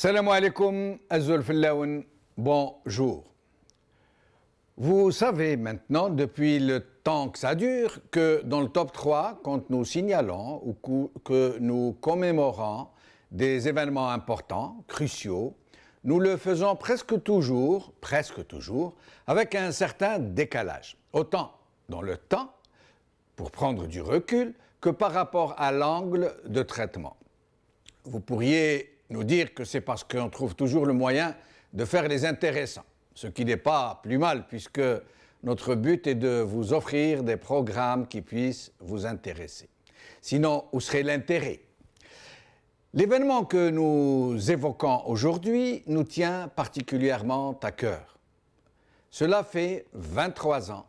Salam alaikum, Azul Fillaoun, bonjour. Vous savez maintenant, depuis le temps que ça dure, que dans le top 3, quand nous signalons ou que nous commémorons des événements importants, cruciaux, nous le faisons presque toujours, avec un certain décalage. Autant dans le temps, pour prendre du recul, que par rapport à l'angle de traitement. Vous pourriez nous dire que c'est parce qu'on trouve toujours le moyen de faire les intéressants, ce qui n'est pas plus mal puisque notre but est de vous offrir des programmes qui puissent vous intéresser. Sinon, où serait l'intérêt? L'événement que nous évoquons aujourd'hui nous tient particulièrement à cœur. Cela fait 23 ans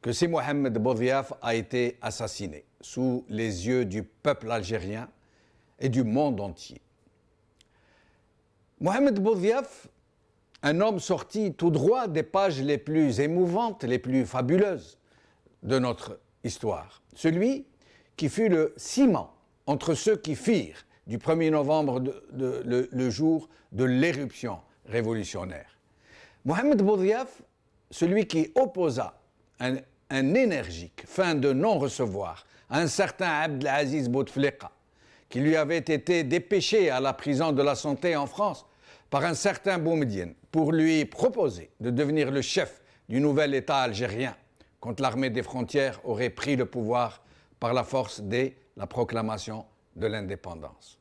que Si Mohamed Boudiaf a été assassiné sous les yeux du peuple algérien et du monde entier. Mohamed Boudiaf, un homme sorti tout droit des pages les plus émouvantes, les plus fabuleuses de notre histoire. Celui qui fut le ciment entre ceux qui firent du 1er novembre le jour de l'éruption révolutionnaire. Mohamed Boudiaf, celui qui opposa un énergique fin de non-recevoir à un certain Abdelaziz Bouteflika, qui lui avait été dépêché à la prison de la Santé en France par un certain Boumediene pour lui proposer de devenir le chef du nouvel État algérien quand l'armée des frontières aurait pris le pouvoir par la force dès la proclamation de l'indépendance.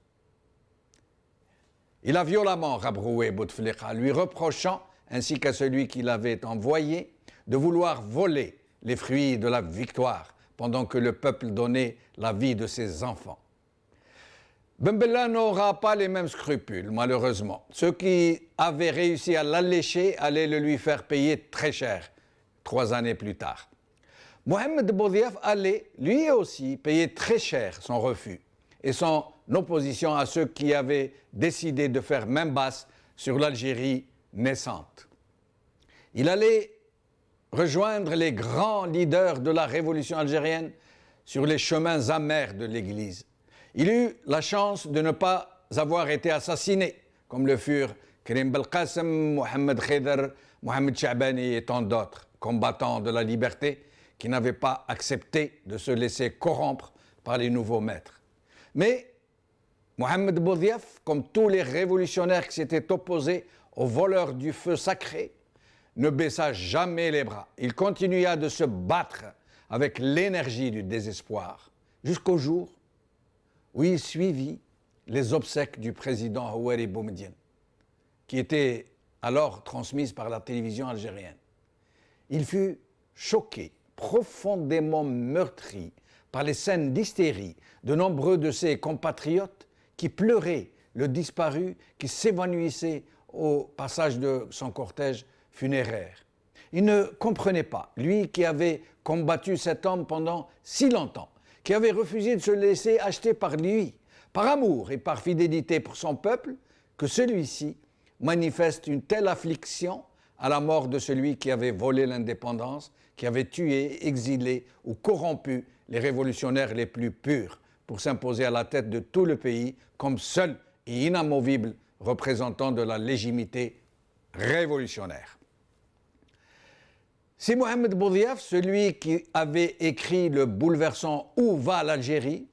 Il a violemment rabroué Bouteflika, lui reprochant, ainsi qu'à celui qui l'avait envoyé, de vouloir voler les fruits de la victoire pendant que le peuple donnait la vie de ses enfants. Ben Bella n'aura pas les mêmes scrupules, malheureusement. Ceux qui avaient réussi à l'allécher allaient le lui faire payer très cher, 3 années plus tard. Mohamed Boudiaf allait, lui aussi, payer très cher son refus et son opposition à ceux qui avaient décidé de faire main basse sur l'Algérie naissante. Il allait rejoindre les grands leaders de la révolution algérienne sur les chemins amers de l'Église. Il eut la chance de ne pas avoir été assassiné, comme le furent Karim Belkacem, Mohamed Khedr, Mohamed Chabani et tant d'autres combattants de la liberté qui n'avaient pas accepté de se laisser corrompre par les nouveaux maîtres. Mais Mohamed Boudiaf, comme tous les révolutionnaires qui s'étaient opposés aux voleurs du feu sacré, ne baissa jamais les bras. Il continua de se battre avec l'énergie du désespoir jusqu'au jour où il suivit les obsèques du président Houari Boumediene, qui étaient alors transmises par la télévision algérienne. Il fut choqué, profondément meurtri par les scènes d'hystérie de nombreux de ses compatriotes qui pleuraient le disparu qui s'évanouissait au passage de son cortège funéraire. Il ne comprenait pas, lui qui avait combattu cet homme pendant si longtemps, qui avait refusé de se laisser acheter par lui, par amour et par fidélité pour son peuple, que celui-ci manifeste une telle affliction à la mort de celui qui avait volé l'indépendance, qui avait tué, exilé ou corrompu les révolutionnaires les plus purs pour s'imposer à la tête de tout le pays comme seul et inamovible représentant de la légitimité révolutionnaire. Si Mohamed Boudiaf, celui qui avait écrit le bouleversant « Où va l'Algérie ?»,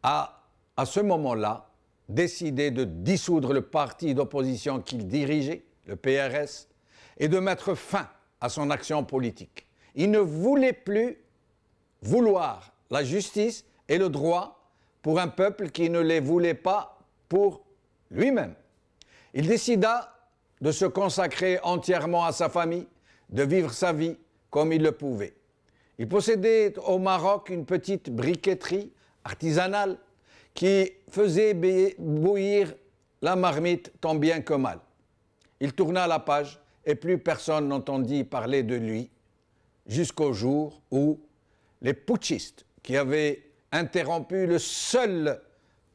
a, à ce moment-là, décidé de dissoudre le parti d'opposition qu'il dirigeait, le PRS, et de mettre fin à son action politique. Il ne voulait plus vouloir la justice et le droit pour un peuple qui ne les voulait pas pour lui-même. Il décida de se consacrer entièrement à sa famille, de vivre sa vie comme il le pouvait. Il possédait au Maroc une petite briqueterie artisanale qui faisait bouillir la marmite tant bien que mal. Il tourna la page et plus personne n'entendit parler de lui jusqu'au jour où les putschistes qui avaient interrompu le seul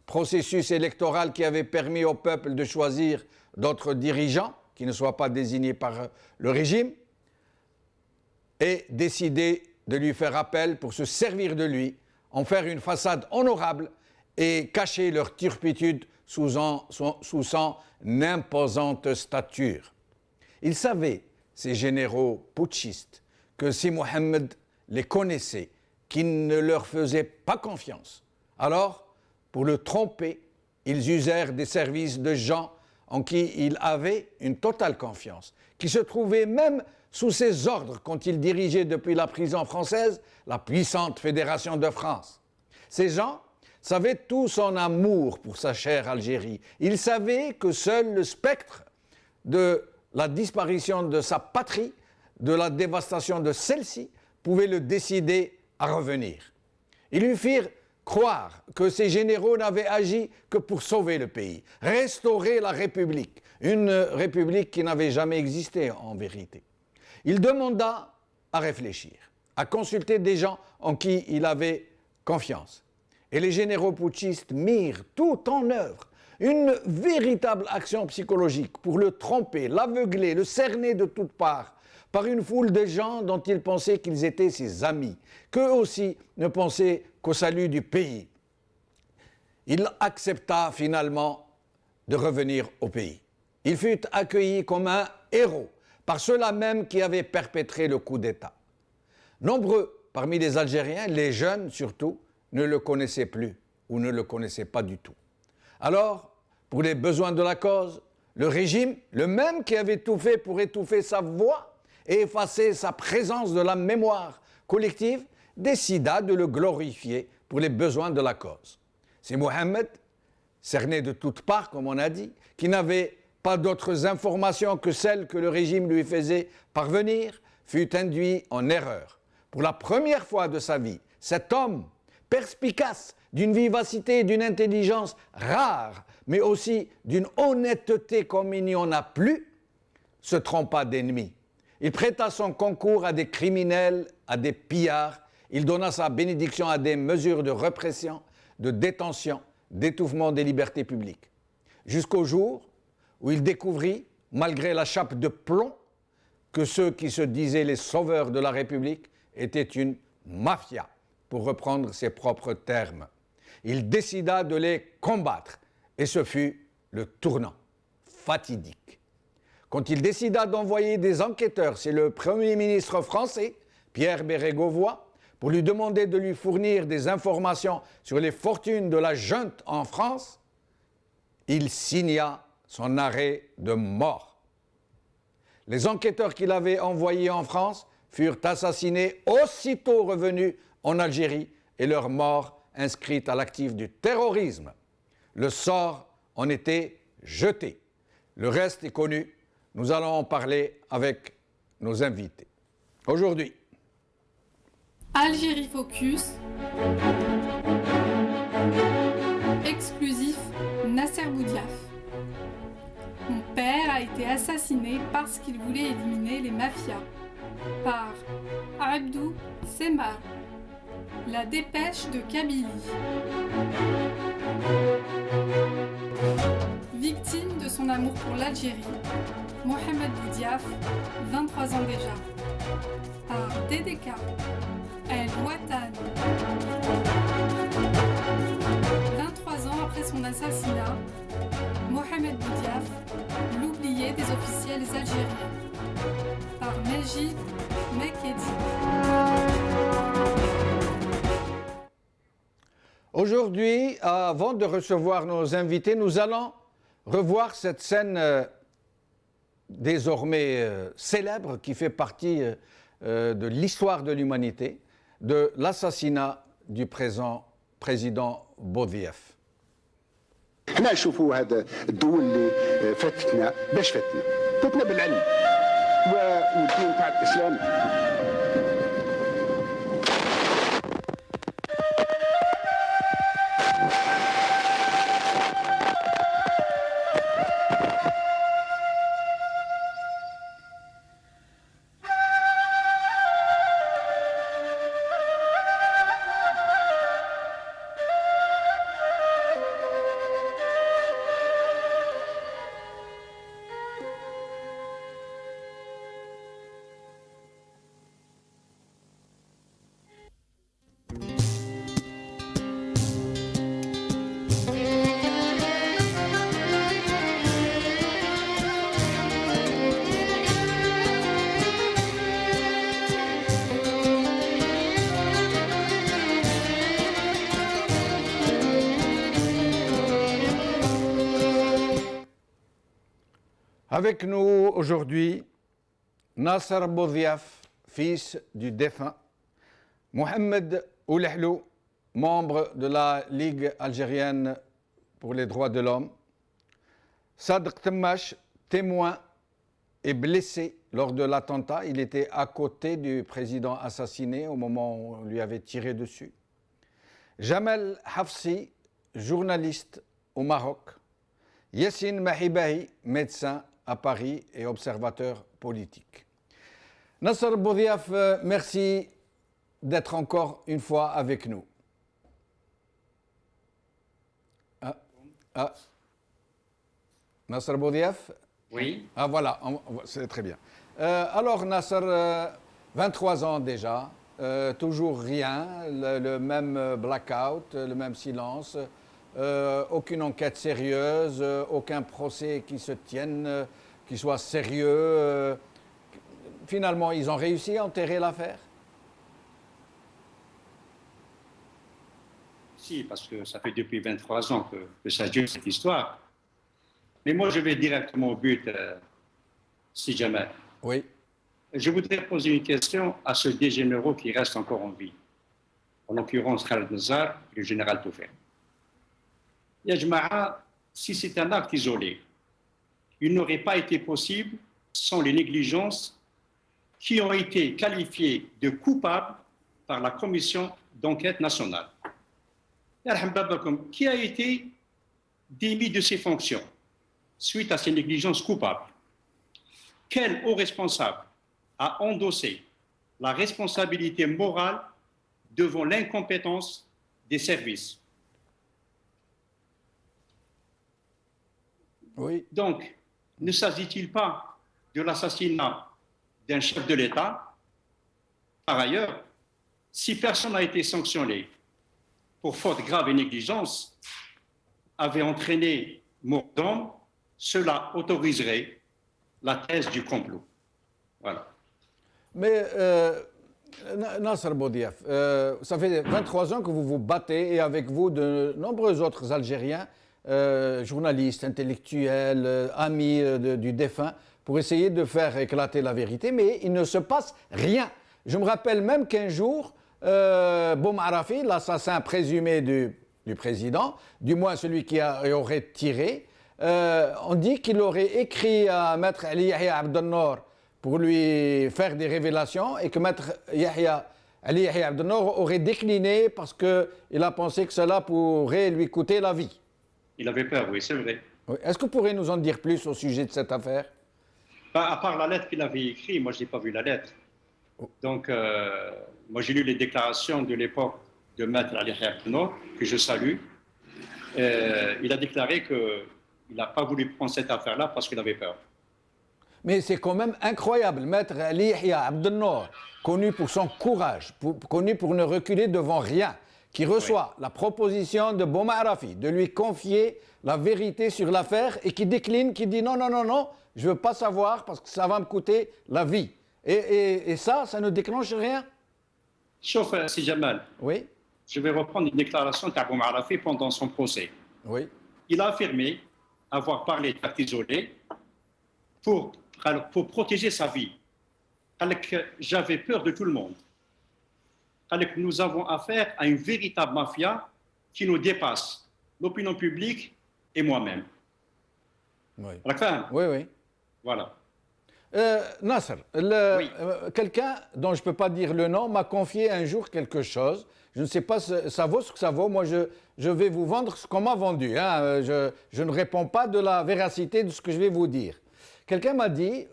processus électoral qui avait permis au peuple de choisir d'autres dirigeants qui ne soient pas désignés par le régime, et décidé de lui faire appel pour se servir de lui, en faire une façade honorable et cacher leur turpitude sous son imposante stature. Ils savaient, ces généraux putschistes, que si Mohammed les connaissait, qu'il ne leur faisait pas confiance. Alors, pour le tromper, ils usèrent des services de gens en qui il avait une totale confiance, qui se trouvaient même sous ses ordres quand il dirigeait depuis la prison française la puissante Fédération de France. Ces gens savaient tout son amour pour sa chère Algérie. Ils savaient que seul le spectre de la disparition de sa patrie, de la dévastation de celle-ci, pouvait le décider à revenir. Ils lui firent croire que ces généraux n'avaient agi que pour sauver le pays, restaurer la République, une République qui n'avait jamais existé en vérité. Il demanda à réfléchir, à consulter des gens en qui il avait confiance. Et les généraux putschistes mirent tout en œuvre, une véritable action psychologique pour le tromper, l'aveugler, le cerner de toutes parts, par une foule de gens dont ils pensaient qu'ils étaient ses amis, qu'eux aussi ne pensaient qu'au salut du pays. Il accepta finalement de revenir au pays. Il fut accueilli comme un héros par ceux-là même qui avaient perpétré le coup d'État. Nombreux parmi les Algériens, les jeunes surtout, ne le connaissaient plus ou ne le connaissaient pas du tout. Alors, pour les besoins de la cause, le régime, le même qui avait tout fait pour étouffer sa voix et effacer sa présence de la mémoire collective, décida de le glorifier pour les besoins de la cause. C'est Mohammed, cerné de toutes parts, comme on a dit, qui n'avait pas d'autres informations que celles que le régime lui faisait parvenir, fut induit en erreur. Pour la première fois de sa vie, cet homme perspicace, d'une vivacité et d'une intelligence rares, mais aussi d'une honnêteté comme il n'y en a plus, se trompa d'ennemi. Il prêta son concours à des criminels, à des pillards. Il donna sa bénédiction à des mesures de répression, de détention, d'étouffement des libertés publiques. Jusqu'au jour où il découvrit, malgré la chape de plomb, que ceux qui se disaient les sauveurs de la République étaient une mafia, pour reprendre ses propres termes. Il décida de les combattre, et ce fut le tournant fatidique. Quand il décida d'envoyer des enquêteurs chez le Premier ministre français, Pierre Bérégovoy, pour lui demander de lui fournir des informations sur les fortunes de la junte en France, il signa son arrêt de mort. Les enquêteurs qu'il avait envoyés en France furent assassinés aussitôt revenus en Algérie et leur mort inscrite à l'actif du terrorisme. Le sort en était jeté. Le reste est connu. Nous allons en parler avec nos invités. Aujourd'hui, Algérie Focus, exclusif Nasser Boudiaf. Mon père a été assassiné parce qu'il voulait éliminer les mafias. Par Abdou Semar. La dépêche de Kabylie. Victime de son amour pour l'Algérie, Mohamed Boudiaf, 23 ans déjà. Par DDK. El Watan. 23 ans après son assassinat, Mohamed Boudiaf, l'oublié des officiels algériens. Par Mejid Mekedi. Aujourd'hui, avant de recevoir nos invités, nous allons revoir cette scène désormais célèbre qui fait partie de l'histoire de l'humanité, de l'assassinat du président Boudiaf. احنا نشوفوا هذا الدول اللي فتتنا باش فتنا بالعلم والدين تاع الاسلام. Avec nous aujourd'hui, Nasser Boudiaf, fils du défunt, Mohamed Oulehlou, membre de la Ligue algérienne pour les droits de l'homme, Sadr Temmache, témoin et blessé lors de l'attentat. Il était à côté du président assassiné au moment où on lui avait tiré dessus. Jamel Hafsi, journaliste au Maroc. Yassine Mahibahi, médecin à Paris et observateur politique. Nasser Boudiaf, merci d'être encore une fois avec nous. Nasser Boudiaf? Oui. Ah voilà, c'est très bien. Alors Nasser, 23 ans déjà, toujours rien, le même blackout, le même silence, aucune enquête sérieuse, aucun procès qui se tienne, qui soit sérieux. Finalement, ils ont réussi à enterrer l'affaire? Si, parce que ça fait depuis 23 ans que ça dure cette histoire. Mais moi, je vais directement au but, si jamais. Oui. Je voudrais poser une question à ceux des généraux qui restent encore en vie. En l'occurrence, Khaled Nazar et le général Toufek. Ya Jama'a, si c'est un acte isolé, il n'aurait pas été possible sans les négligences qui ont été qualifiées de coupables par la commission d'enquête nationale. Qui a été démis de ses fonctions suite à ces négligences coupables. Quel haut responsable a endossé la responsabilité morale devant l'incompétence des services? Oui. Donc, ne s'agit-il pas de l'assassinat d'un chef de l'État? Par ailleurs, si personne n'a été sanctionné pour faute grave et négligence, avait entraîné mort d'homme, cela autoriserait la thèse du complot. Voilà. Mais Nasser Boudiaf, ça fait 23 ans que vous vous battez et avec vous de nombreux autres Algériens, journalistes, intellectuels, amis du défunt, pour essayer de faire éclater la vérité, mais il ne se passe rien. Je me rappelle même qu'un jour, Boum Arafi, l'assassin présumé du président, du moins celui qui aurait tiré, on dit qu'il aurait écrit à Maître Ali Yahya Abdel-Nour pour lui faire des révélations et que Maître Ali Yahya Abdel-Nour aurait décliné parce qu'il a pensé que cela pourrait lui coûter la vie. Il avait peur, oui, c'est vrai. Oui. Est-ce que vous pourriez nous en dire plus au sujet de cette affaire? À part la lettre qu'il avait écrite, moi je n'ai pas vu la lettre. Donc, moi j'ai lu les déclarations de l'époque de Maître Ali Yahya Abdel-Nour, que je salue. Il a déclaré qu'il n'a pas voulu prendre cette affaire-là parce qu'il avait peur. Mais c'est quand même incroyable. Maître Ali Yahya Abdel-Nour, connu pour son courage, connu pour ne reculer devant rien, qui reçoit la proposition de Boum Arafi de lui confier la vérité sur l'affaire et qui décline, qui dit non, non, non, non, je ne veux pas savoir parce que ça va me coûter la vie. Et ça ne déclenche rien? Sauf si Jamal. Oui. Je vais reprendre une déclaration qu'Aboum Arafi pendant son procès. Oui. Il a affirmé avoir parlé d'actes isolés pour protéger sa vie. J'avais peur de tout le monde. Nous avons affaire à une véritable mafia qui nous dépasse, l'opinion publique et moi-même. Oui. Oui, oui. Voilà. Nasser, quelqu'un dont je ne peux pas dire le nom m'a confié un jour quelque chose. Je ne sais pas, ça vaut ce que ça vaut. Moi, je vais vous vendre ce qu'on m'a vendu. Hein. Je ne réponds pas de la véracité de ce que je vais vous dire. Quelqu'un m'a dit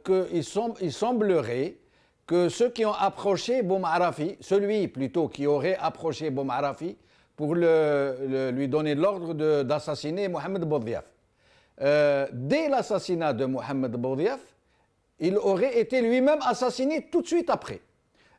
qu'il semblerait que ceux qui ont approché Boum Arafi, celui plutôt qui aurait approché Boum Arafi pour lui donner l'ordre d'assassiner Mohamed Boudiaf, dès l'assassinat de Mohamed Boudiaf, il aurait été lui-même assassiné tout de suite après.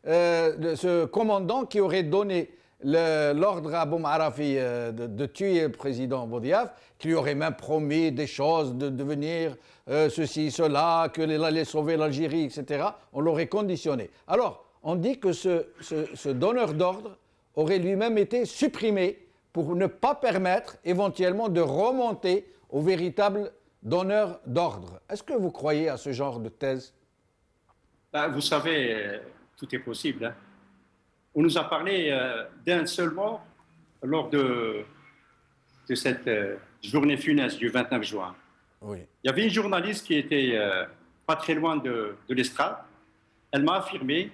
Ce commandant qui aurait donné l'ordre à Boum Arafi de tuer le président Boudiaf, qui lui aurait même promis des choses, de devenir ceci, cela, qu'il allait sauver l'Algérie, etc. On l'aurait conditionné. Alors, on dit que ce donneur d'ordre aurait lui-même été supprimé pour ne pas permettre éventuellement de remonter au véritable donneur d'ordre. Est-ce que vous croyez à ce genre de thèse? Ben, vous savez, tout est possible. Hein. On nous a parlé d'un seul mort lors de cette journée funeste du 29 juin. Oui. Il y avait une journaliste qui était pas très loin de l'estrade. Elle m'a affirmé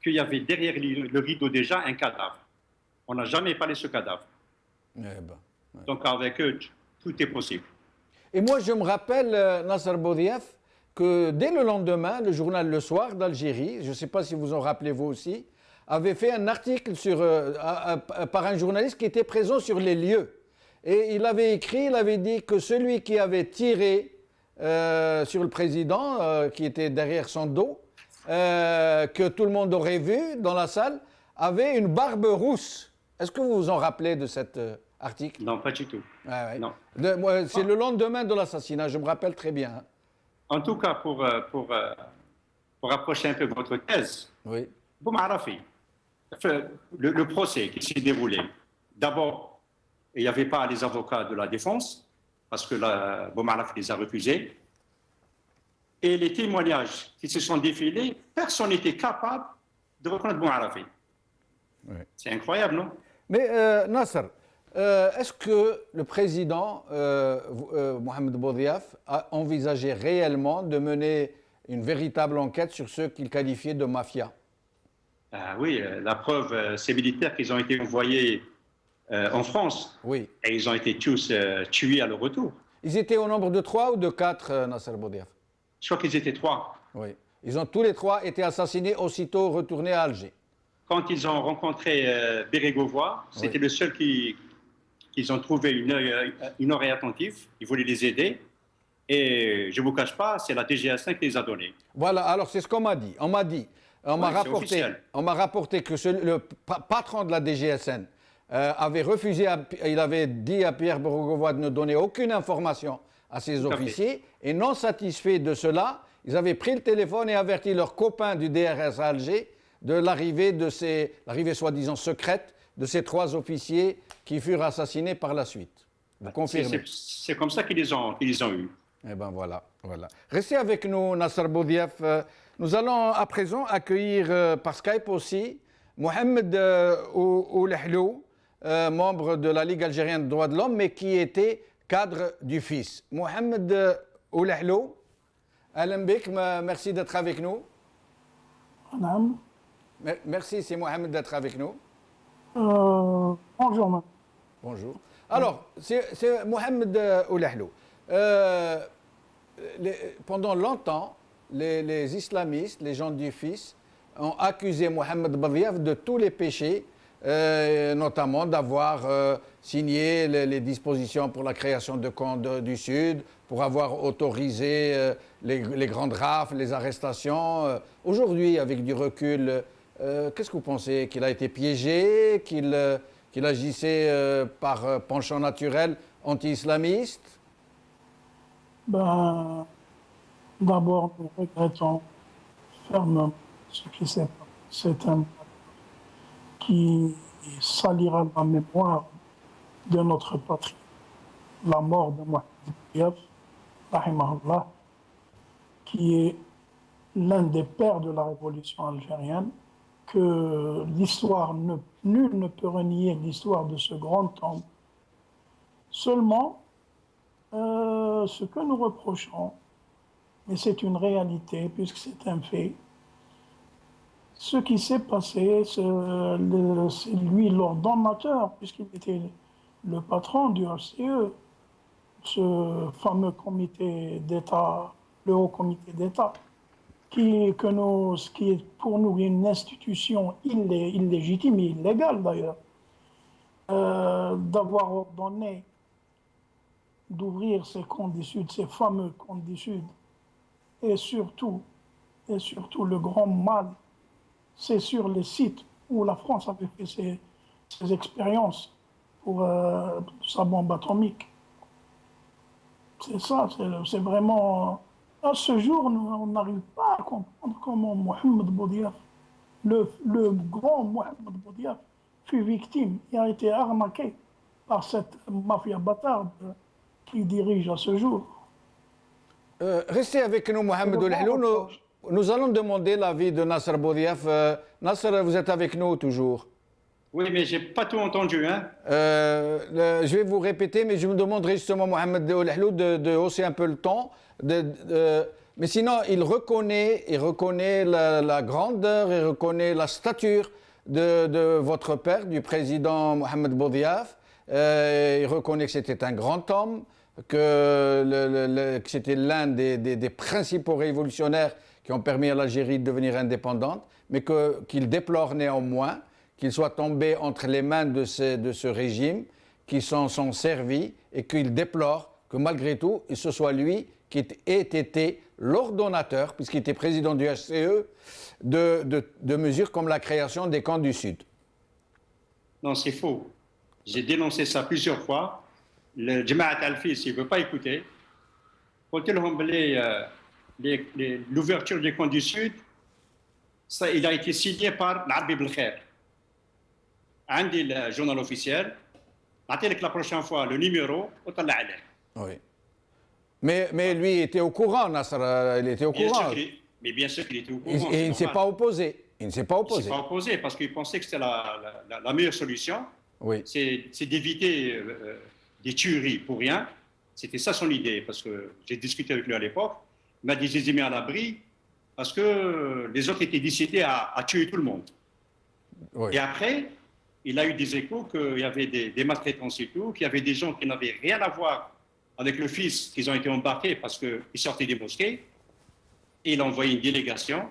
qu'il y avait derrière le rideau déjà un cadavre. On n'a jamais parlé de ce cadavre. Eh ben, ouais. Donc avec eux, tout est possible. Et moi, je me rappelle, Nasser Boudiaf, que dès le lendemain, le journal Le Soir d'Algérie, je ne sais pas si vous en rappelez vous aussi, avait fait un article par un journaliste qui était présent sur les lieux. Et il avait écrit, il avait dit que celui qui avait tiré sur le président, qui était derrière son dos, que tout le monde aurait vu dans la salle, avait une barbe rousse. Est-ce que vous vous en rappelez de cet article? Non, pas du tout. Ah ouais. Non. C'est le lendemain de l'assassinat, je me rappelle très bien. Hein. En tout cas, pour approcher un peu votre thèse, Oui. Boumarafi, le procès qui s'est déroulé, d'abord, il n'y avait pas les avocats de la défense, parce que Boumarafi les a refusés. Et les témoignages qui se sont défilés, personne n'était capable de reconnaître Boumarafi. Oui. C'est incroyable, non? Mais Nasser, est-ce que le président Mohamed Boudiaf a envisagé réellement de mener une véritable enquête sur ceux qu'il qualifiait de mafia? Oui, la preuve, ces militaires qui ont été envoyés en France, Oui. et ils ont été tous tués à leur retour. Ils étaient au nombre de 3 ou de 4, Nasser Boudiaf? Je crois qu'ils étaient 3. Oui. Ils ont tous les 3 été assassinés aussitôt retournés à Alger. Quand ils ont rencontré Bérégovoy, c'était le seul qu'ils ont trouvé une oreille attentive. Ils voulaient les aider. Et je ne vous cache pas, c'est la DGSN qui les a donnés. Voilà, alors c'est ce qu'on m'a dit. On m'a rapporté que le patron de la DGSN avait refusé, il avait dit à Pierre Bérégovoy de ne donner aucune information à ses officiers. Et non satisfaits de cela, ils avaient pris le téléphone et averti leurs copains du DRS à Alger de l'arrivée soi-disant secrète de ces 3 officiers qui furent assassinés par la suite. Vous confirmez? C'est comme ça qu'ils les ont eus. Eh bien voilà. Restez avec nous, Nasser Boudiaf. Nous allons à présent accueillir par Skype aussi Mohamed Oulehlou, membre de la Ligue algérienne des droits de l'homme, mais qui était cadre du FIS. Mohamed Oulehlou, Alain Bik, merci d'être avec nous. Madame. Merci, c'est Mohamed d'être avec nous. Bonjour, madame. Bonjour. Alors, c'est Mohamed Oulehlou. Pendant longtemps, les islamistes, les gens du FIS, ont accusé Mohamed Boudiaf de tous les péchés, notamment d'avoir signé les dispositions pour la création de camps du Sud, pour avoir autorisé les grandes rafles, les arrestations. Aujourd'hui, avec du recul, qu'est-ce que vous pensez? Qu'il a été piégé, qu'il agissait par penchant naturel anti-islamiste? D'abord, nous regrettons fermement ce qui s'est passé. C'est un qui salira la mémoire de notre patrie. La mort de Mohamed Boudiaf, rahimahullah, qui est l'un des pères de la révolution algérienne, que l'histoire, nul ne peut renier l'histoire de ce grand homme. Seulement, ce que nous reprochons, et c'est une réalité puisque c'est un fait, ce qui s'est passé, c'est lui l'ordonnateur, puisqu'il était le patron du HCE, ce fameux comité d'État, le Haut Comité d'État, qui est pour nous une institution illégitime et illégale d'ailleurs, d'avoir ordonné d'ouvrir ces camps du Sud, ces fameux camps du Sud, et surtout le grand mal, c'est sur les sites où la France avait fait ses expériences pour sa bombe atomique. C'est ça, c'est vraiment... À ce jour, on n'arrive pas à comprendre comment Mohamed Boudiaf, le grand Mohamed Boudiaf, fut victime et a été arnaqué par cette mafia bâtarde qui dirige à ce jour. Restez avec nous, Mohamed Oulehlou. Nous allons demander l'avis de Nasser Boudiaf. Nasser, vous êtes avec nous toujours. Oui, mais je n'ai pas tout entendu. Hein. Je vais vous répéter, mais je me demanderai justement, Mohamed Oulehlou, de hausser un peu le ton. Mais sinon, il reconnaît la grandeur, il reconnaît la stature de votre père, du président Mohamed Boudiaf. Il reconnaît que c'était un grand homme, que c'était l'un des principaux révolutionnaires qui ont permis à l'Algérie de devenir indépendante, mais qu'il déplore néanmoins qu'il soit tombé entre les mains de ce régime, qui s'en sont servis, et qu'il déplore que malgré tout, ce soit lui qui ait été l'ordonnateur, puisqu'il était président du HCE, de mesures comme la création des camps du Sud. Non, c'est faux. J'ai dénoncé ça plusieurs fois. Le Jamaat al-Fis, il ne veut pas écouter. Quand l'ouverture des camps du Sud, ça, il a été signé par l'Arbi Belkhair. عندي le journal officiel. نعطيلك la prochaine fois le numéro وطلع عليه. Oui. Mais lui était au courant, Nasser, il était au courant. Mais bien sûr qu'il était au courant. Et il ne s'est pas opposé. Il ne s'est pas opposé. Il ne s'est pas opposé parce qu'il pensait que c'était la meilleure solution. Oui. C'est d'éviter des tueries pour rien. C'était ça son idée, parce que j'ai discuté avec lui à l'époque. Il m'a dit, je les ai mis à l'abri parce que les autres étaient décidés à tuer tout le monde. Oui. Et après, il a eu des échos qu'il y avait des maltraitances et tout, qu'il y avait des gens qui n'avaient rien à voir avec le fils, qu'ils ont été embarqués parce qu'ils sortaient des mosquées. Et il a envoyé une délégation.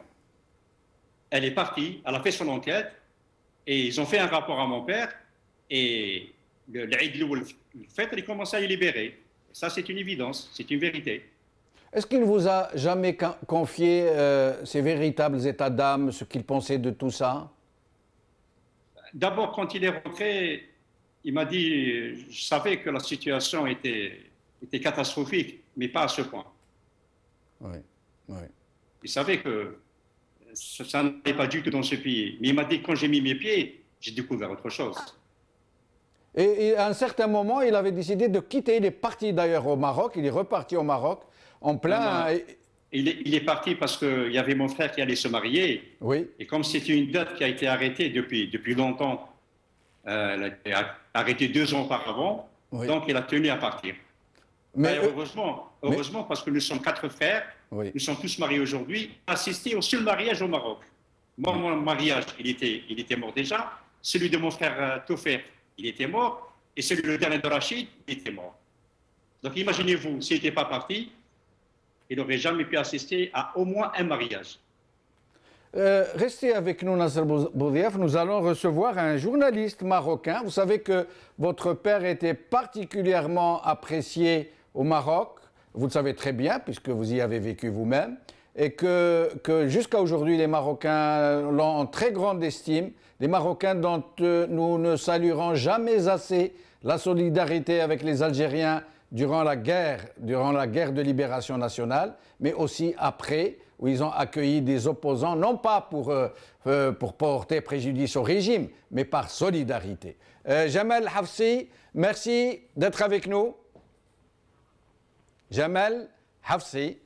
Elle est partie, elle a fait son enquête, et ils ont fait un rapport à mon père, et l'Aïd le fait, il commence à les libérer. Et ça, c'est une évidence, c'est une vérité. Est-ce qu'il ne vous a jamais confié ses véritables états d'âme, ce qu'il pensait de tout ça? D'abord, quand il est rentré, il m'a dit, je savais que la situation était catastrophique, mais pas à ce point. Oui, oui. Il savait que ça n'allait pas du tout dans ce pays. Mais il m'a dit, quand j'ai mis mes pieds, j'ai découvert autre chose. Et à un certain moment, il avait décidé de quitter. Il est parti d'ailleurs au Maroc, il est reparti au Maroc, en plein... Il est parti parce qu'il y avait mon frère qui allait se marier. Oui. Et comme c'était une date qui a été arrêtée depuis longtemps, elle a été arrêtée 2 ans auparavant, oui. Donc il a tenu à partir. Mais heureusement, parce que nous sommes 4 frères, oui. Nous sommes tous mariés aujourd'hui, assistés au seul mariage au Maroc. Moi, mon mariage, il était mort déjà. Celui de mon frère Toufer, il était mort. Et celui de dernier de Rachid, il était mort. Donc imaginez-vous, s'il n'était pas parti, il n'aurait jamais pu assister à au moins un mariage. Restez avec nous, Nasser Boudiaf. Nous allons recevoir un journaliste marocain. Vous savez que votre père était particulièrement apprécié au Maroc. Vous le savez très bien, puisque vous y avez vécu vous-même. Et que jusqu'à aujourd'hui, les Marocains l'ont en très grande estime. Des Marocains dont nous ne saluerons jamais assez la solidarité avec les Algériens durant la guerre de libération nationale, mais aussi après, où ils ont accueilli des opposants, non pas pour porter préjudice au régime, mais par solidarité. Jamal Hafsi, merci d'être avec nous. Jamal Hafsi.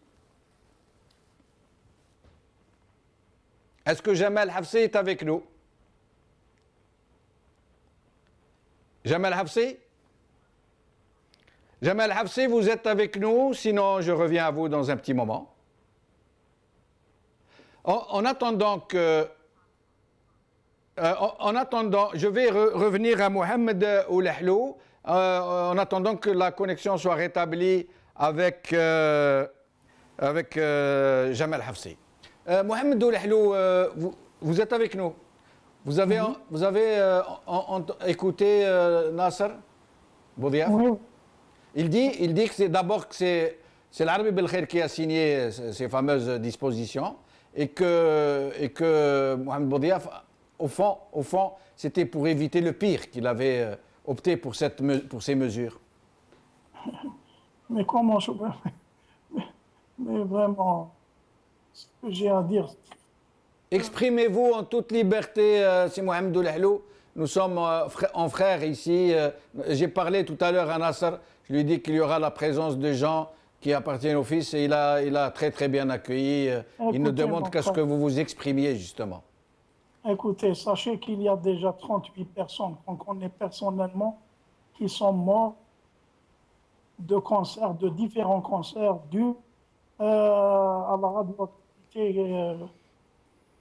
Est-ce que Jamal Hafsi est avec nous? Jamal Hafsi? Jamal Hafsi, vous êtes avec nous, sinon je reviens à vous dans un petit moment. En attendant, je vais revenir à Mohamed Oulehlou, en attendant que la connexion soit rétablie avec Jamal Hafsi. Mohamed Oulehlou, vous êtes avec nous. Vous avez écouté Nasser Boudiaf? Oui. Il dit que c'est d'abord que c'est l'Arbi Belkhair qui a signé ces fameuses dispositions et que Mohamed Boudiaf, au fond, c'était pour éviter le pire qu'il avait opté pour ces mesures. Mais comment je... Mais vraiment, ce que j'ai à dire... Exprimez-vous en toute liberté, c'est Mohamed Oulehlou. Nous sommes en frères ici. J'ai parlé tout à l'heure à Nasser. Je lui ai dit qu'il y aura la présence de gens qui appartiennent au fils et il a très très bien accueilli. Il ne demande qu'à ce que vous vous exprimiez justement. Écoutez, sachez qu'il y a déjà 38 personnes qu'on connaît personnellement qui sont morts de cancers, de différents cancers dus à la radioactivité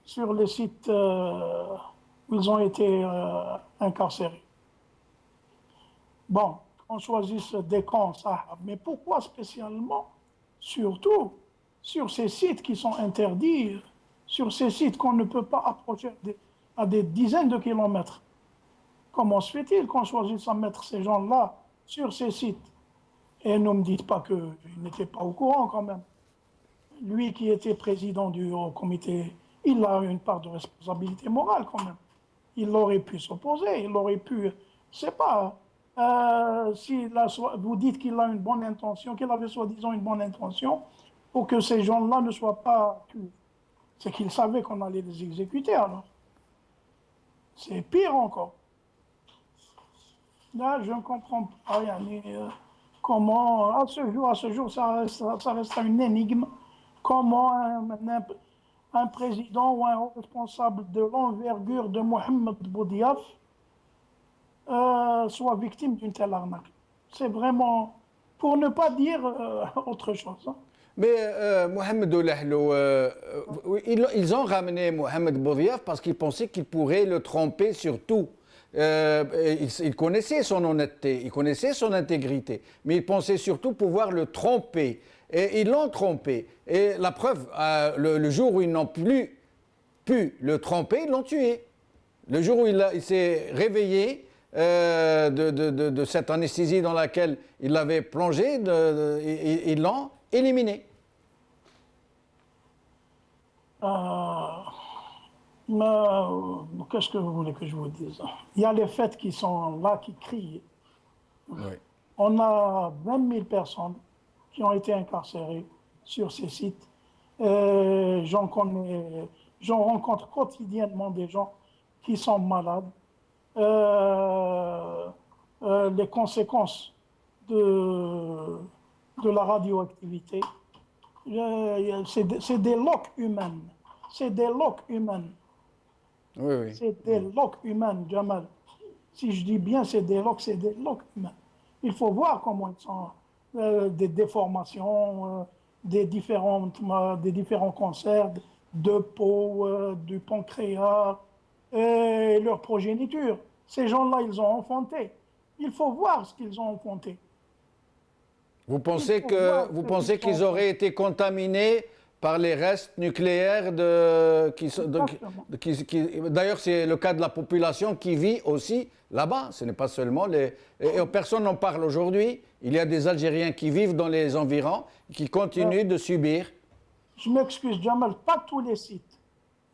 sur les sites où ils ont été incarcérés. Bon, on choisisse des camps, ça, mais pourquoi spécialement, surtout sur ces sites qui sont interdits, sur ces sites qu'on ne peut pas approcher à des dizaines de kilomètres? Comment se fait-il qu'on choisisse à mettre ces gens-là sur ces sites? Et ne me dites pas qu'il n'était pas au courant quand même. Lui qui était président du Haut Comité, il a une part de responsabilité morale quand même. Il aurait pu s'opposer, il aurait pu, je sais pas, vous dites qu'il a une bonne intention, qu'il avait soi-disant une bonne intention pour que ces gens-là ne soient pas tués. C'est qu'il savait qu'on allait les exécuter alors. C'est pire encore. Là, je ne comprends pas rien. Comment, à ce jour, ça reste une énigme. Comment un président ou un responsable de l'envergure de Mohamed Boudiaf soit victime d'une telle arnaque. C'est vraiment, pour ne pas dire autre chose. Hein. Mais Mohamed Oulehlou, ils ont ramené Mohamed Boudiaf parce qu'ils pensaient qu'ils pourraient le tromper sur tout. Ils connaissaient son honnêteté, ils connaissaient son intégrité, mais ils pensaient surtout pouvoir le tromper. Et ils l'ont trompé. Et la preuve, le jour où ils n'ont plus pu le tromper, ils l'ont tué. Le jour où il s'est réveillé de cette anesthésie dans laquelle il l'avait plongé, ils l'ont éliminé. Qu'est-ce que vous voulez que je vous dise? Il y a les faits qui sont là, qui crient. Oui. On a 20 000 personnes qui ont été incarcérées sur ces sites. J'en rencontre quotidiennement des gens qui sont malades. Les conséquences de la radioactivité, c'est des loques humaines. C'est des loques humaines. Oui, oui. C'est des loques humaines, Jamal. Si je dis bien c'est des loques humaines. Il faut voir comment ils sont, des déformations, des différents cancers de peau, du pancréas, et leur progéniture. Ces gens-là, ils ont enfanté. Il faut voir ce qu'ils ont enfanté. Vous pensez qu'ils auraient été contaminés par les restes nucléaires d'ailleurs, c'est le cas de la population qui vit aussi là-bas. Ce n'est pas seulement les... Et personne n'en parle aujourd'hui. Il y a des Algériens qui vivent dans les environs, qui continuent de subir. Je m'excuse, Jamal, pas tous les sites.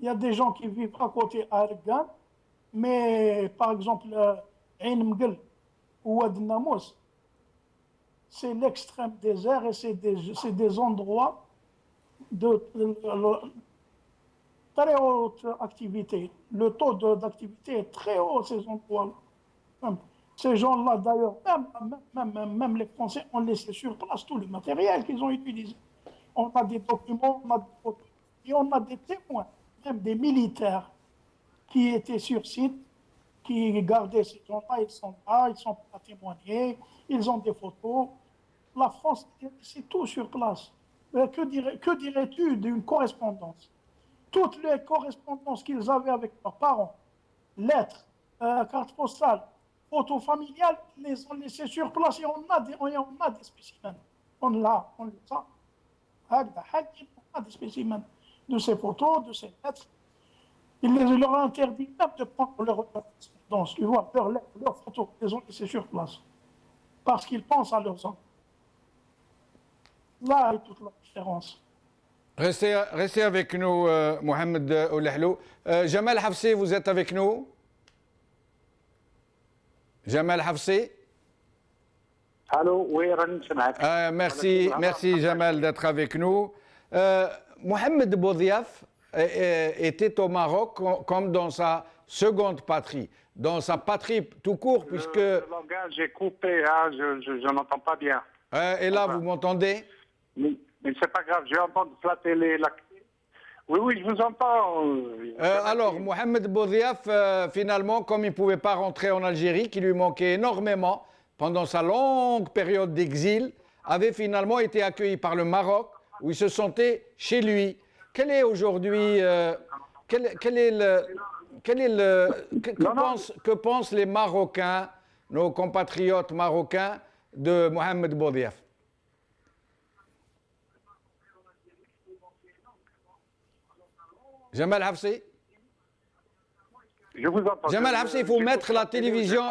Il y a des gens qui vivent à côté à Argan, mais par exemple, Ain Mgel ou Wad Namous, c'est l'extrême désert et c'est des endroits de très haute activité. Le taux d'activité est très haut, ces endroits-là. Ces gens-là, d'ailleurs, même les Français ont laissé sur place tout le matériel qu'ils ont utilisé. On a des documents, on a des photos, et on a des témoins, même des militaires qui étaient sur site, qui gardaient ces gens-là, ils sont là, ils sont à témoigner, ils ont des photos. La France, c'est tout sur place. Que dirais-tu d'une correspondance? Toutes les correspondances qu'ils avaient avec leurs parents, lettres, cartes postales, photos familiales, ils les ont laissées sur place et on a des spécimens. On a des spécimens de ces photos, de ces lettres. Il leur a interdit même de prendre leur correspondance, tu vois, leurs photos, ils les ont laissées sur place. Parce qu'ils pensent à leurs enfants. Là est toute la différence. Restez avec nous, Mohamed Oulehlou. Jamal Hafsi, vous êtes avec nous? Jamal Hafsi? Allô, oui, Rani, merci Jamal d'être avec nous. Mohamed Boudiaf était au Maroc comme dans sa seconde patrie, dans sa patrie tout court, puisque... Le langage est coupé, hein, je n'entends pas bien. Et là, vous m'entendez? Mais c'est pas grave, je vais entendre flatter la... Oui, je vous entends. Alors, Mohamed Boudiaf, finalement, comme il ne pouvait pas rentrer en Algérie, qui lui manquait énormément pendant sa longue période d'exil, avait finalement été accueilli par le Maroc, où il se sentait chez lui. Quel est aujourd'hui, que pensent les Marocains, nos compatriotes marocains, de Mohamed Boudiaf? Jamal Hafsi? Je vous entends. Jamal Hafsi, il faut mettre la télévision,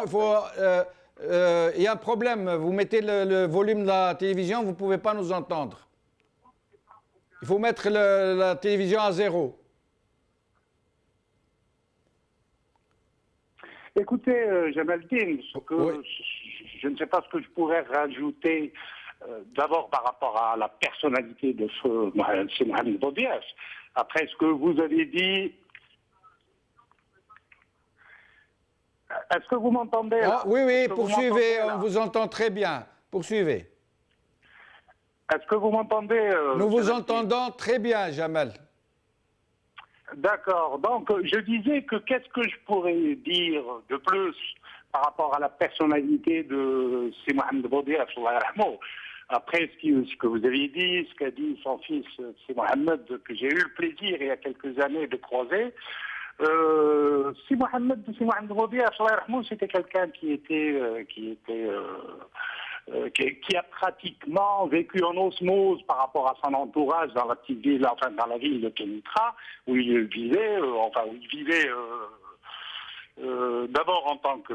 il y a un problème, vous mettez le volume de la télévision, vous ne pouvez pas nous entendre. Il faut mettre la télévision à 0. Écoutez, Jamaldine, je ne sais pas ce que je pourrais rajouter d'abord par rapport à la personnalité de ce Mohamed Boudiaf. Après ce que vous avez dit, est-ce que vous m'entendez? Oui, poursuivez, on vous entend très bien. Poursuivez. Est-ce que vous m'entendez? Nous vous entendons très bien, Jamal. D'accord. Donc, je disais que qu'est-ce que je pourrais dire de plus par rapport à la personnalité de Mohamed Boudiaf, après ce que vous avez dit, ce qu'a dit son fils, Mohamed, que j'ai eu le plaisir il y a quelques années de croiser, Mohamed Boudiaf, c'était quelqu'un qui a pratiquement vécu en osmose par rapport à son entourage dans la petite ville, enfin dans la ville de Kénitra, où il vivait, d'abord en tant que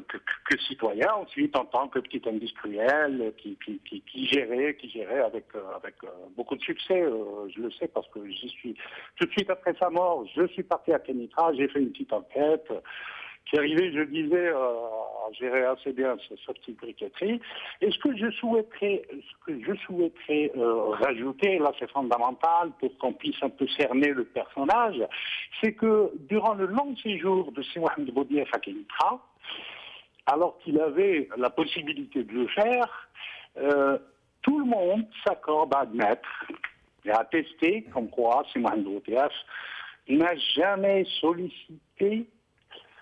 citoyen, ensuite en tant que petit industriel qui gérait avec beaucoup de succès. Je le sais parce que j'y suis. Tout de suite après sa mort, je suis parti à Kénitra, j'ai fait une petite enquête qui arrivait, je disais, à gérer assez bien sa petite briqueterie. Et ce que je souhaiterais rajouter, là c'est fondamental pour qu'on puisse un peu cerner le personnage, c'est que durant le long séjour de Mohamed Boudiaf à Kénitra, alors qu'il avait la possibilité de le faire, tout le monde s'accorde à admettre et à attester comme quoi Mohamed Boudiaf n'a jamais sollicité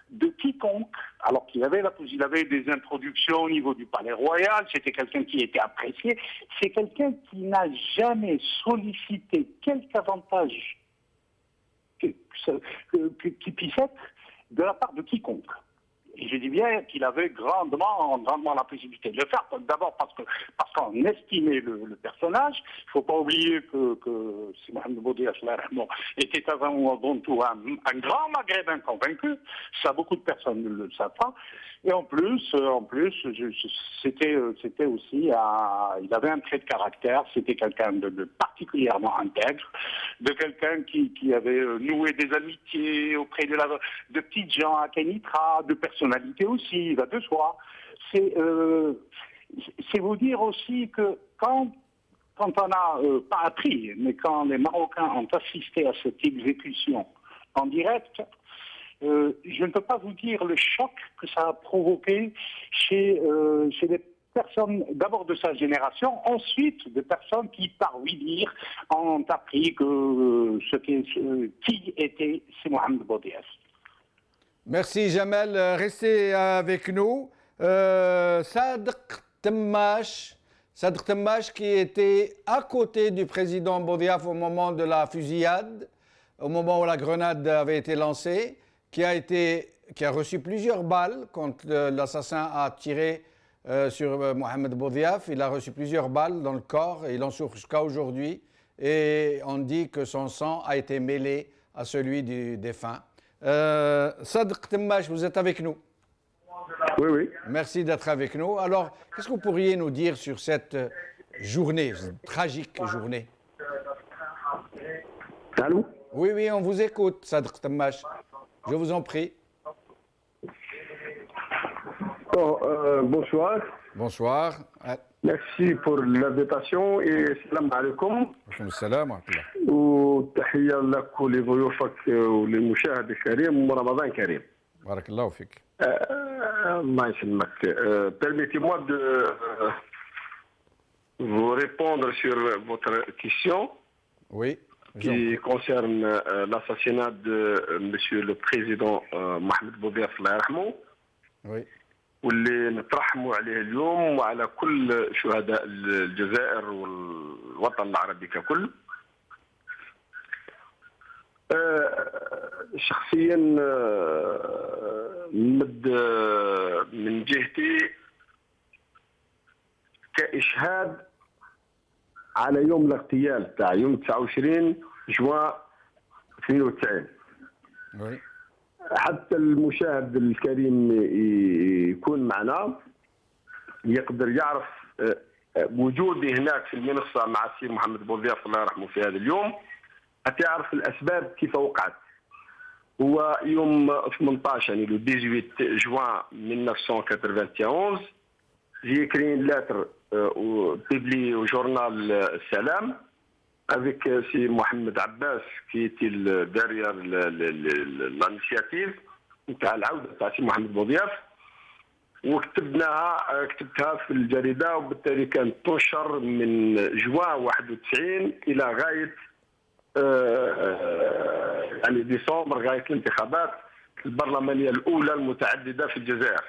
de quiconque, alors qu'il avait des introductions au niveau du palais royal, c'était quelqu'un qui était apprécié, c'est quelqu'un qui n'a jamais sollicité quelque avantage qui puisse être de la part de quiconque. Et je dis bien qu'il avait grandement la possibilité de le faire. D'abord parce qu'on estimait le personnage. Il ne faut pas oublier que Mohamed Boudiaf était avant tout un grand maghrébin convaincu. Ça, beaucoup de personnes ne le savent pas. Et en plus, c'était aussi, il avait un trait de caractère. C'était quelqu'un de particulièrement intègre, de quelqu'un qui avait noué des amitiés auprès de petites gens à Kénitra, de personnalité aussi, il va de soi. C'est vous dire aussi que quand on n'a pas appris, mais quand les Marocains ont assisté à cette exécution en direct, je ne peux pas vous dire le choc que ça a provoqué chez les personnes, d'abord de sa génération, ensuite de personnes qui, par oui dire, ont appris qui était Mohamed Boudiaf. Merci Jamal. Restez avec nous. Sadr Temmache qui était à côté du président Boudiaf au moment de la fusillade, au moment où la grenade avait été lancée, qui a reçu plusieurs balles quand l'assassin a tiré sur Mohamed Boudiaf. Il a reçu plusieurs balles dans le corps et il en souffre jusqu'à aujourd'hui. Et on dit que son sang a été mêlé à celui du défunt. Sadr Temmache, vous êtes avec nous? Oui. Merci d'être avec nous. Alors, qu'est-ce que vous pourriez nous dire sur cette journée, cette tragique journée? Allô? Oui, on vous écoute, Sadr Temmache. Je vous en prie. Bonsoir. Bonsoir. Merci pour l'invitation et salam alaikum. عليكم السلام ورحمة الله. وتحية لك ولضيوفك وللمشاهد الكريم ورمضان كريم. بارك الله فيك. الله يسلمك. Permettez-moi vous répondre sur votre question Oui. qui concerne l'assassinat de Monsieur le Président Mohamed Boudiaf الله يرحمه. Oui. واللي نترحموا عليه اليوم وعلى كل شهداء الجزائر والوطن العربي ككل. شخصيا من جهتي كإشهاد على يوم الاغتيال تاع يوم 29 جوان 92. Oui. حتى المشاهد الكريم يكون معنا يقدر يعرف وجودي هناك في المنصة مع السي محمد بوضياف الله يرحمه في هذا اليوم، حتى يعرف الأسباب كيف وقعت. هو يوم 18 يعني le 18 juin 1991 j'ai écrit une lettre publiée au journal Salam avec si Mohamed Abbas qui était derrière l'initiative نتاع العودة تاع سي محمد بوضياف، كتبتها في الجريدة، وبالتالي كانت تنشر من جوان 91 إلى غاية يعني ديسمبر، غاية الانتخابات البرلمانية الأولى المتعددة في الجزائر.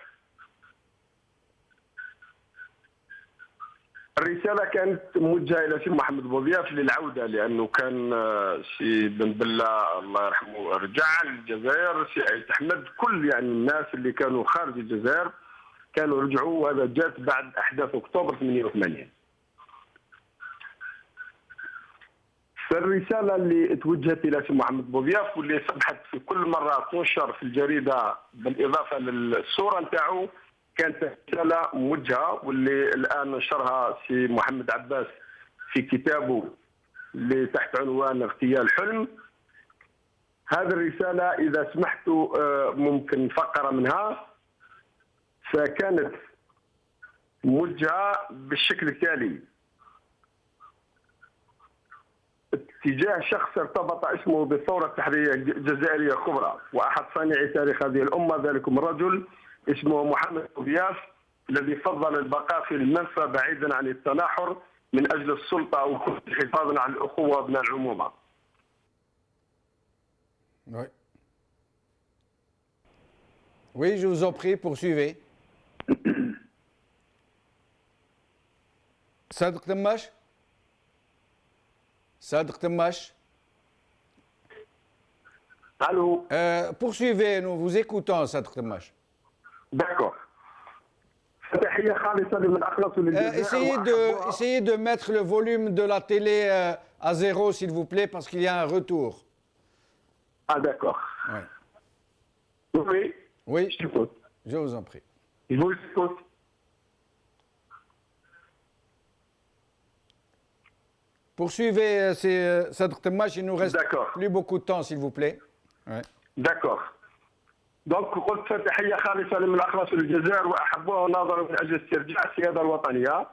الرسالة كانت موجهة إلى سي محمد بوضياف للعودة، لأنه كان سي بن بلة الله يرحمه رجع للجزائر، سي عيد أحمد، كل يعني الناس اللي كانوا خارج الجزائر كانوا رجعوا، وهذا جات بعد أحداث أكتوبر 88. فالرسالة اللي توجهت إلى سي محمد بوضياف واللي صبحت في كل مرة تنشر في الجريدة بالإضافة للصورة نتاعو كانت رسالة موجهة، واللي الآن نشرها سي محمد عباس في كتابه اللي تحت عنوان اغتيال حلم. هذه الرسالة إذا سمحتوا ممكن فقرة منها، فكانت موجهة بالشكل التالي: اتجاه شخص ارتبط اسمه بالثورة التحريرية الجزائرية الكبرى وأحد صانعي تاريخ هذه الأمة، ذلكم الرجل اسمه محمد بوضياف الذي فضل البقاء في المنفى بعيدا عن التناحر من أجل السلطة وحفاظا على الأخوة وأبناء العمومة. Oui. Oui, je vous en prie, poursuivez. صادق تماش. صادق تماش. Allô. Poursuivez, nous vous écoutons, Sadr Tamash. D'accord. Essayez de mettre le volume de la télé à zéro, s'il vous plaît, parce qu'il y a un retour. Ah, d'accord. Ouais. Oui. Oui, Je t'écoute. je vous en prie. Je vous écoute. Poursuivez, Sadr Tamash, il nous reste plus beaucoup de temps, s'il vous plaît. Ouais. D'accord. دونك قلت تحية خالصة من الأخلاص للجزائر وأحبوها وناظروا من أجل استرجاع السيادة الوطنية،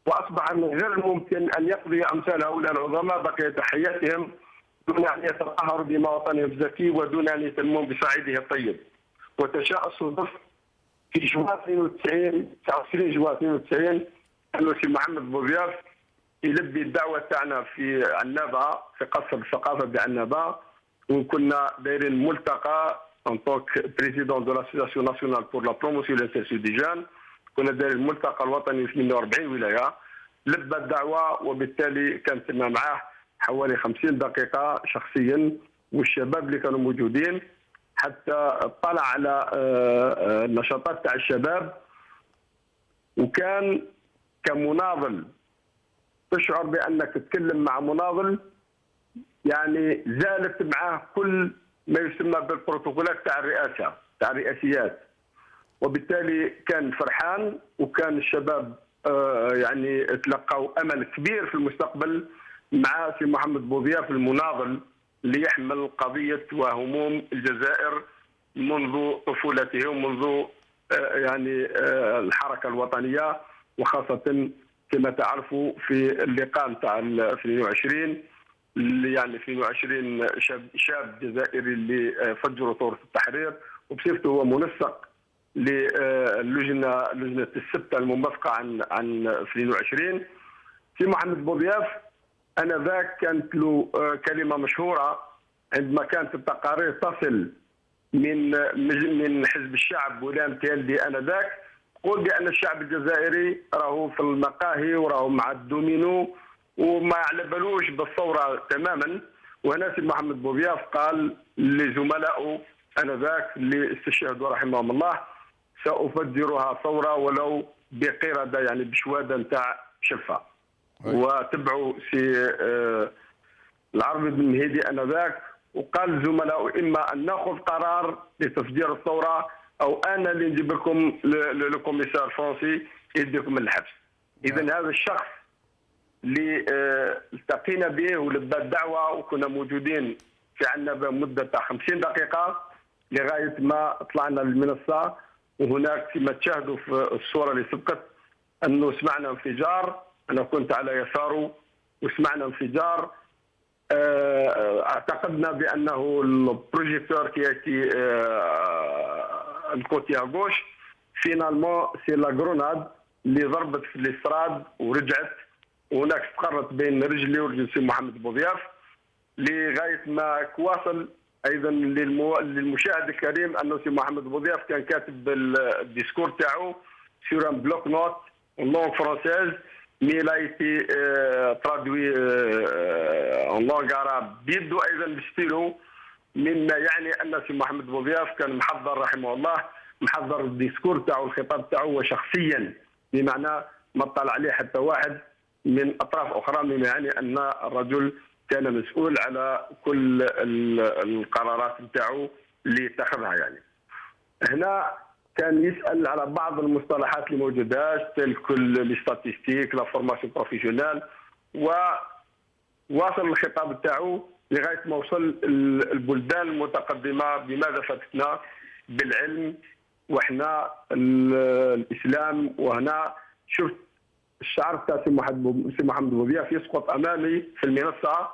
وأصبح من غير الممكن أن يقضي أمثال هؤلاء العظماء بقية حياتهم دون أن يتطهروا بمواطنهم الزكي ودون أن يتمون بصعيده الطيب. وتشاء الصدف في جوان 92 29 جوان 92 أنه سي محمد بوضياف يلبي الدعوة تاعنا في عنابة في قصر الثقافة بعنابة، وكنا دايرين ملتقى en tant que président de l'association nationale pour la promotion de l'insertion des jeunes. كنا دايرين الملتقى الوطني في 48 ولاية، لبى الدعوة، وبالتالي كانت معاه حوالي 50 دقيقة شخصيا والشباب اللي كانوا موجودين، حتى اطلع على النشاطات تاع الشباب. وكان كمناضل تشعر بأنك تتكلم مع مناضل يعني زالت معاه كل ما يسمى بالبروتوكولات تاع الرئاسة تاع الرئاسيات، وبالتالي كان فرحان. وكان الشباب يعني تلقوا أمل كبير في المستقبل مع سي محمد بوضياف المناضل اللي يحمل قضية وهموم الجزائر منذ طفولته ومنذ يعني الحركة الوطنية، وخاصة كما تعرفوا في اللقاء تاع 22 اللي يعني 22 شاب جزائري اللي فجروا ثورة التحرير، وبصفته هو منسق للجنة السبتة المنبثقة عن 22. سي محمد بوضياف انذاك كانت له كلمه مشهوره عندما كانت التقارير تصل من حزب الشعب ولام تيلدي انذاك، قول بان الشعب الجزائري راهو في المقاهي وراهو مع الدومينو وما على بالوش بالثوره تماما. وهنا سي محمد بوضياف قال لزملائه انذاك اللي استشهدوا رحمهم الله سأفجرها ثوره ولو بقرده، يعني بشواده نتاع شفه. وتبعوا سي العربي بن مهيدي انذاك وقال لزملائه اما ان ناخذ قرار لتفجير الثوره او انا اللي نجيب لكم الكوميسار الفرنسي يديكم الحبس. اذا هذا الشخص اللي التقينا به ولبى الدعوه وكنا موجودين في عنابه مده 50 دقيقه لغايه ما طلعنا للمنصه، وهناك كما تشاهدوا في الصوره اللي سبقت انه سمعنا انفجار، انا كنت على يساره وسمعنا انفجار. اعتقدنا بانه البروجيكتور كي الكوتي غوش فينالمون سي لا غروناد اللي ضربت في الاستراد ورجعت، وهناك استقرت بين رجلي ورجل سي محمد بوضياف لغايه ما كواصل. ايضا للمشاهد الكريم انه سي محمد بوضياف كان كاتب الديسكور تاعو سور ان بلوك نوت en langue française, mais il a été traduit en langue arabe. بيبدو ايضا بستيلو، مما يعني ان سي محمد بوضياف كان محضر رحمه الله، محضر الديسكور تاعو الخطاب تاعو وشخصيا، بمعنى ما اطلع عليه حتى واحد من اطراف اخرى، مما يعني ان الرجل كان مسؤول على كل القرارات نتاعو اللي اتخذها. يعني هنا كان يسال على بعض المصطلحات اللي موجوداش كل لي ستاتيستيك لا فورماسيون بروفيسيونيل، وواصل الخطاب تاعو لغايه ما وصل البلدان المتقدمه بماذا فاتتنا بالعلم واحنا الاسلام. وهنا شفت الشعار تاع سي محمد بوضياف يسقط امامي في المنصه،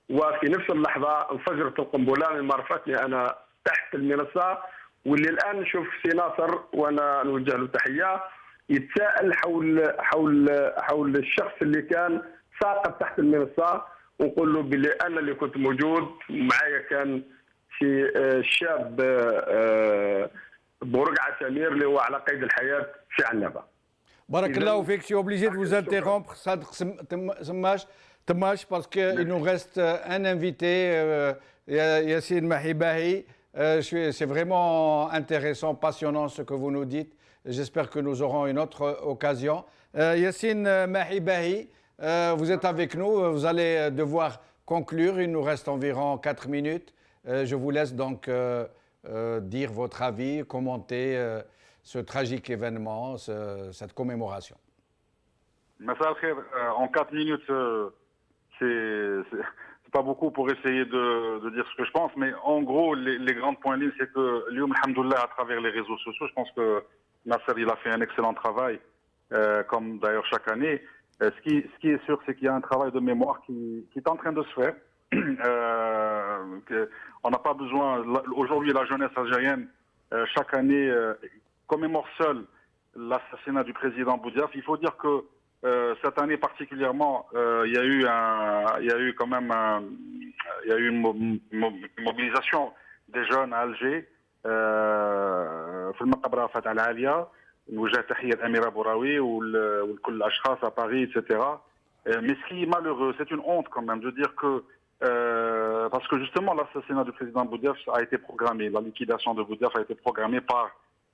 وفي نفس اللحظه انفجرت القنبله من مرفتني انا تحت المنصه، واللي الان نشوف سي ناصر وانا نوجه له تحيه يتساءل حول الشخص اللي كان ساقط تحت المنصه، ونقول له باللي انا اللي كنت موجود معايا كان شي شاب بورقعه سمير اللي هو على قيد الحياه في عنابه. بارك الله فيك. Je suis obligé de vous interrompre, Sadr Tamash, parce qu'il nous reste un invité, Yassine Mahibahi. C'est vraiment intéressant, passionnant ce que vous nous dites. J'espère que nous aurons une autre occasion. Yassine Mahibahi, vous êtes avec nous, vous allez devoir conclure. Il nous reste environ 4 minutes. Je vous laisse donc dire votre avis, commenter ce tragique événement, cette commémoration. Massa al-Khair, en 4 minutes, c'est pas beaucoup pour essayer de dire ce que je pense, mais en gros, les grandes points de ligne, c'est que Lyoum, alhamdoulilah, à travers les réseaux sociaux, je pense que Nasser, il a fait un excellent travail, comme d'ailleurs chaque année. Ce qui est sûr, c'est qu'il y a un travail de mémoire qui est en train de se faire. On n'a pas besoin, aujourd'hui, la jeunesse algérienne, chaque année, commémore seule l'assassinat du président Boudiaf. Il faut dire que cette année particulièrement, il y a eu quand même une mobilisation des jeunes à Alger. في المقبرة فتح العالية نوجه تحية الأميرة بوراوي وكل الأشخاص à Paris, etc. Mais ce qui est malheureux, c'est une honte quand même de dire que parce que justement l'assassinat du président Boudiaf a été programmé, la liquidation de Boudiaf a été programmée par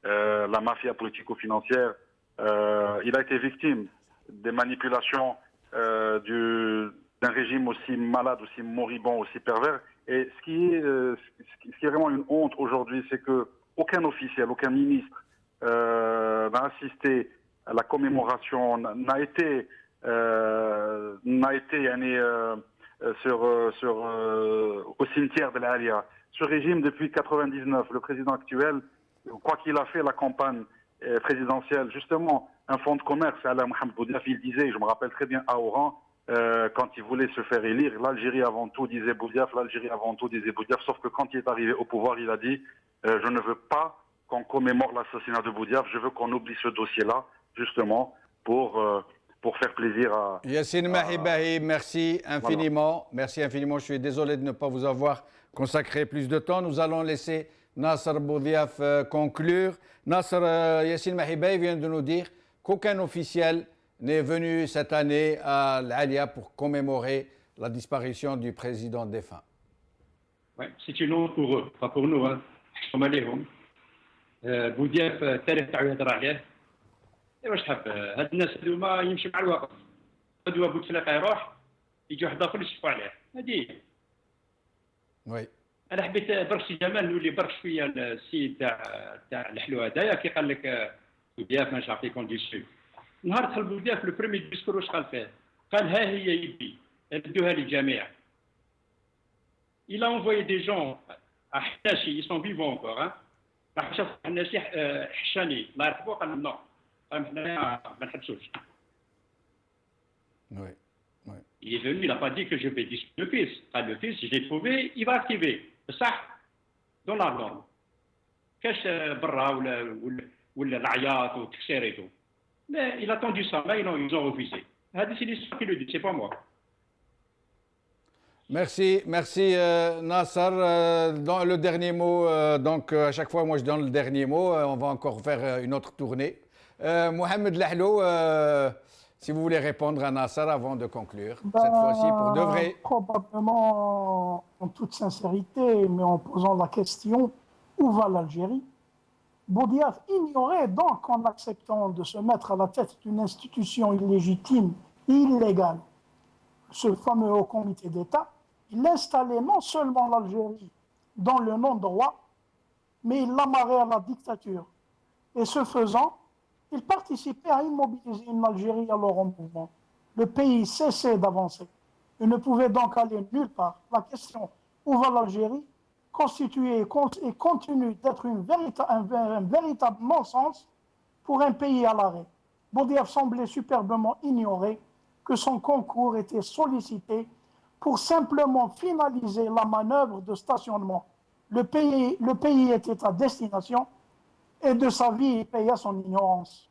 la mafia politico-financière. Il a été victime des manipulations d'un régime aussi malade, aussi moribond, aussi pervers. Et ce qui est vraiment une honte aujourd'hui, c'est que aucun officiel, aucun ministre n'a assisté à la commémoration, n'a été au cimetière de l'Alia. Ce régime, depuis 1999, le président actuel, quoi qu'il a fait la campagne présidentielle, justement, un fonds de commerce, Alain Mohamed Boudiaf, il disait, je me rappelle très bien à Oran, quand il voulait se faire élire, l'Algérie avant tout disait Boudiaf, l'Algérie avant tout disait Boudiaf, sauf que quand il est arrivé au pouvoir, il a dit je ne veux pas qu'on commémore l'assassinat de Boudiaf, je veux qu'on oublie ce dossier-là, justement, pour pour faire plaisir à... Yassine Mahibahi, merci infiniment. Voilà. Merci infiniment. Je suis désolé de ne pas vous avoir consacré plus de temps. Nous allons laisser Nasser Boudiaf conclure. Nasser, Yassine Mahibahi vient de nous dire qu'aucun officiel n'est venu cette année à l'Alia pour commémorer la disparition du président défunt. Oui, c'est une honte pour eux, pas pour nous. بودياف التاريخ تاعو يهضر عليه واش تحب هاد الناس هذوما يمشي مع الوقت غدوه بوتفليقه يروح يجي واحد اخر يشفوا عليه هذه وي انا حبيت برك سي جمال نولي برك شويه السيد تاع الحلو هذايا كي قال لك بودياف ماشي عطي كونديسيون نهار دخل بودياف لو بريمي ديسكور واش قال فيه قال ها هي يدي ردوها للجميع il a envoyé des gens à Hnachi ils sont vivants encore hein راح شاف الناس حشاني الله يرحمه قال نو قال حنا ما نحبسوش. Oui, oui. Il est venu, il n'a pas dit que je vais discuter le fils. Le fils, je l'ai trouvé, il va activer. Ça, dans la norme. Qu'est-ce que برا ولا العياط والتكسير et tout. Mais il a attendu ça, là ils ont refusé. C'est l'histoire qui le dit, c'est pas moi. Merci, merci Nasser. Dans le dernier mot, donc à chaque fois moi je donne le dernier mot, on va encore faire une autre tournée. Mohamed Lahlou, si vous voulez répondre à Nasser avant de conclure, cette fois-ci pour de vrai. Probablement en toute sincérité, mais en posant la question, où va l'Algérie? Boudiaf ignorait donc qu'en acceptant de se mettre à la tête d'une institution illégitime, illégale, ce fameux Haut Comité d'État, il installait non seulement l'Algérie dans le nom de roi, mais il l'amarrait à la dictature. Et ce faisant, il participait à immobiliser une Algérie alors en mouvement. Le pays cessait d'avancer. Il ne pouvait donc aller nulle part. La question « Où va l'Algérie ?» constituait et continue d'être un véritable non-sens pour un pays à l'arrêt. Boudiaf semblait superbement ignorer que son concours était sollicité pour simplement finaliser la manœuvre de stationnement. Le pays était à destination et de sa vie il paya son ignorance.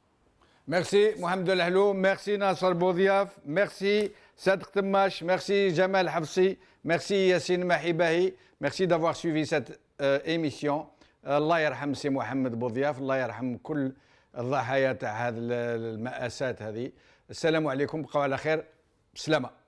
Merci Mohamed Lahlou, merci Nasser Boudiaf, merci Sadr Temmache, merci Jamal Hafsi, merci Yassine Mahibahi, merci d'avoir suivi cette émission. الله يرحم سي محمد بوضياف الله يرحم كل الضحايا تاع هذه المآسات هذه. السلام عليكم، بقوا على خير، بسلامه.